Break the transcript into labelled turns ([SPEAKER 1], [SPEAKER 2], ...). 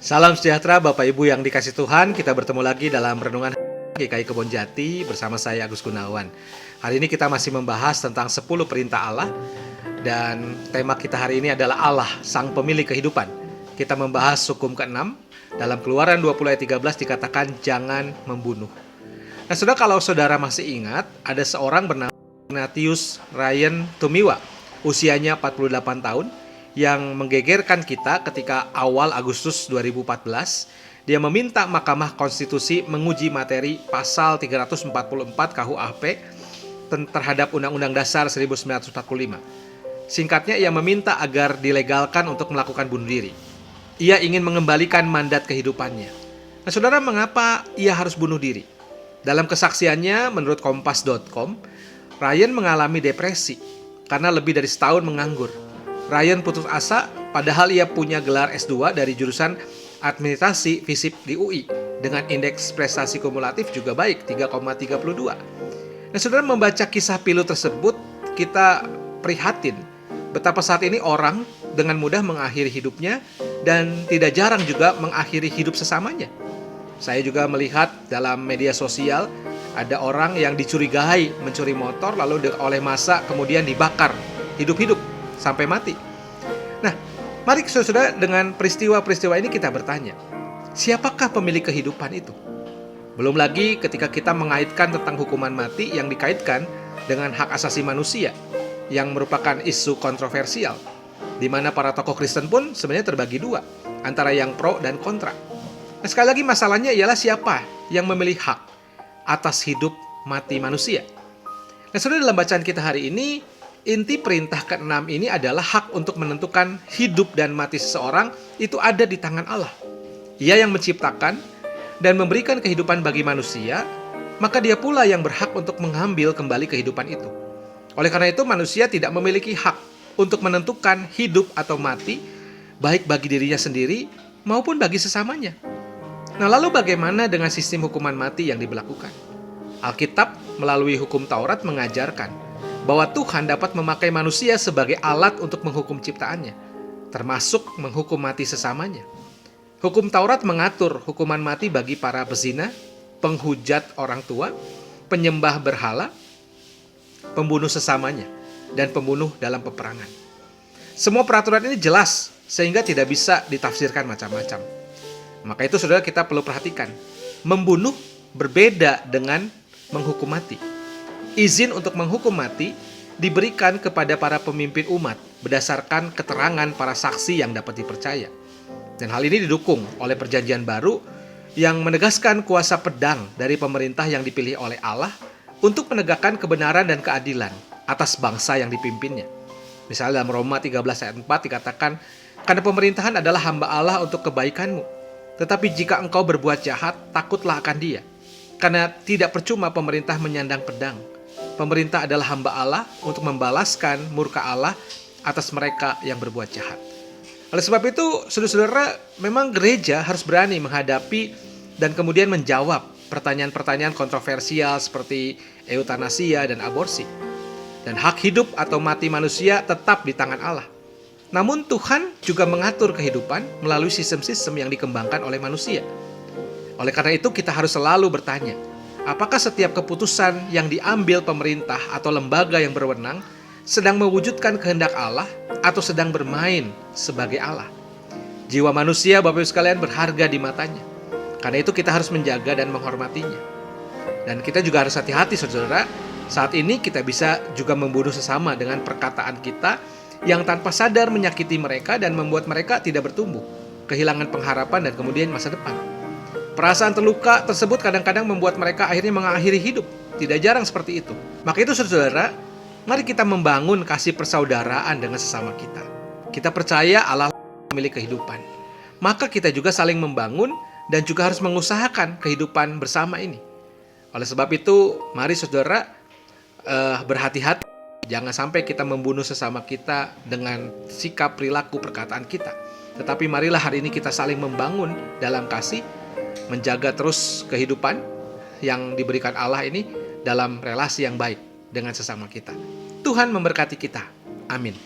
[SPEAKER 1] Salam sejahtera Bapak Ibu yang dikasih Tuhan. Kita bertemu lagi dalam Renungan GKI Kebon Jati bersama saya Agus Gunawan. Hari ini kita masih membahas tentang 10 perintah Allah. Dan tema kita hari ini adalah Allah, Sang Pemilik Kehidupan. Kita membahas hukum ke-6. Dalam Keluaran 20 ayat 13 dikatakan jangan membunuh. Nah, saudara, kalau saudara masih ingat, ada seorang bernama Ignatius Ryan Tumiwa, usianya 48 tahun, yang menggegerkan kita ketika awal Agustus 2014, dia meminta Mahkamah Konstitusi menguji materi pasal 344 KUHP terhadap Undang-Undang Dasar 1945. Singkatnya, ia meminta agar dilegalkan untuk melakukan bunuh diri. Ia ingin mengembalikan mandat kehidupannya. Nah, saudara, mengapa ia harus bunuh diri? Dalam kesaksiannya, menurut Kompas.com, Ryan mengalami depresi karena lebih dari setahun menganggur. Ryan putus asa padahal ia punya gelar S2 dari jurusan Administrasi FISIP di UI dengan indeks prestasi kumulatif juga baik 3,32. Nah, saudara, membaca kisah pilu tersebut, kita prihatin betapa saat ini orang dengan mudah mengakhiri hidupnya dan tidak jarang juga mengakhiri hidup sesamanya. Saya juga melihat dalam media sosial ada orang yang dicurigai mencuri motor lalu oleh massa kemudian dibakar hidup-hidup sampai mati. Nah, mari saudara, dengan peristiwa-peristiwa ini kita bertanya, siapakah pemilik kehidupan itu? Belum lagi ketika kita mengaitkan tentang hukuman mati yang dikaitkan dengan hak asasi manusia yang merupakan isu kontroversial, di mana para tokoh Kristen pun sebenarnya terbagi dua, antara yang pro dan kontra. Nah, sekali lagi masalahnya ialah siapa yang memilih hak atas hidup mati manusia. Nah, saudara, dalam bacaan kita hari ini, inti perintah ke-6 ini adalah hak untuk menentukan hidup dan mati seseorang itu ada di tangan Allah. Ia yang menciptakan dan memberikan kehidupan bagi manusia, maka dia pula yang berhak untuk mengambil kembali kehidupan itu. Oleh karena itu, manusia tidak memiliki hak untuk menentukan hidup atau mati, baik bagi dirinya sendiri maupun bagi sesamanya. Nah, lalu bagaimana dengan sistem hukuman mati yang diberlakukan? Alkitab melalui hukum Taurat mengajarkan bahwa Tuhan dapat memakai manusia sebagai alat untuk menghukum ciptaannya, termasuk menghukum mati sesamanya. Hukum Taurat mengatur hukuman mati bagi para pezina, penghujat orang tua, penyembah berhala, pembunuh sesamanya, dan pembunuh dalam peperangan. Semua peraturan ini jelas sehingga tidak bisa ditafsirkan macam-macam. Maka itu, saudara, kita perlu perhatikan, membunuh berbeda dengan menghukum mati. Izin untuk menghukum mati diberikan kepada para pemimpin umat berdasarkan keterangan para saksi yang dapat dipercaya. Dan hal ini didukung oleh Perjanjian Baru yang menegaskan kuasa pedang dari pemerintah yang dipilih oleh Allah untuk menegakkan kebenaran dan keadilan atas bangsa yang dipimpinnya. Misalnya dalam Roma 13 ayat 4 dikatakan, karena pemerintahan adalah hamba Allah untuk kebaikanmu. Tetapi jika engkau berbuat jahat, takutlah akan dia. Karena tidak percuma pemerintah menyandang pedang. Pemerintah adalah hamba Allah untuk membalaskan murka Allah atas mereka yang berbuat jahat. Oleh sebab itu, saudara-saudara, memang gereja harus berani menghadapi dan kemudian menjawab pertanyaan-pertanyaan kontroversial seperti eutanasia dan aborsi. Dan hak hidup atau mati manusia tetap di tangan Allah. Namun Tuhan juga mengatur kehidupan melalui sistem-sistem yang dikembangkan oleh manusia. Oleh karena itu, kita harus selalu bertanya, apakah setiap keputusan yang diambil pemerintah atau lembaga yang berwenang sedang mewujudkan kehendak Allah atau sedang bermain sebagai Allah? Jiwa manusia, Bapak Ibu sekalian, berharga di matanya. Karena itu kita harus menjaga dan menghormatinya. Dan kita juga harus hati-hati, saudara. Saat ini kita bisa juga membunuh sesama dengan perkataan kita yang tanpa sadar menyakiti mereka dan membuat mereka tidak bertumbuh, kehilangan pengharapan dan kemudian masa depan. Perasaan terluka tersebut kadang-kadang membuat mereka akhirnya mengakhiri hidup. Tidak jarang seperti itu. Maka itu, saudara, mari kita membangun kasih persaudaraan dengan sesama kita. Kita percaya Allah memilih kehidupan. Maka kita juga saling membangun dan juga harus mengusahakan kehidupan bersama ini. Oleh sebab itu, mari saudara berhati-hati. Jangan sampai kita membunuh sesama kita dengan sikap, perilaku, perkataan kita. Tetapi marilah hari ini kita saling membangun dalam kasih, menjaga terus kehidupan yang diberikan Allah ini dalam relasi yang baik dengan sesama kita. Tuhan memberkati kita. Amin.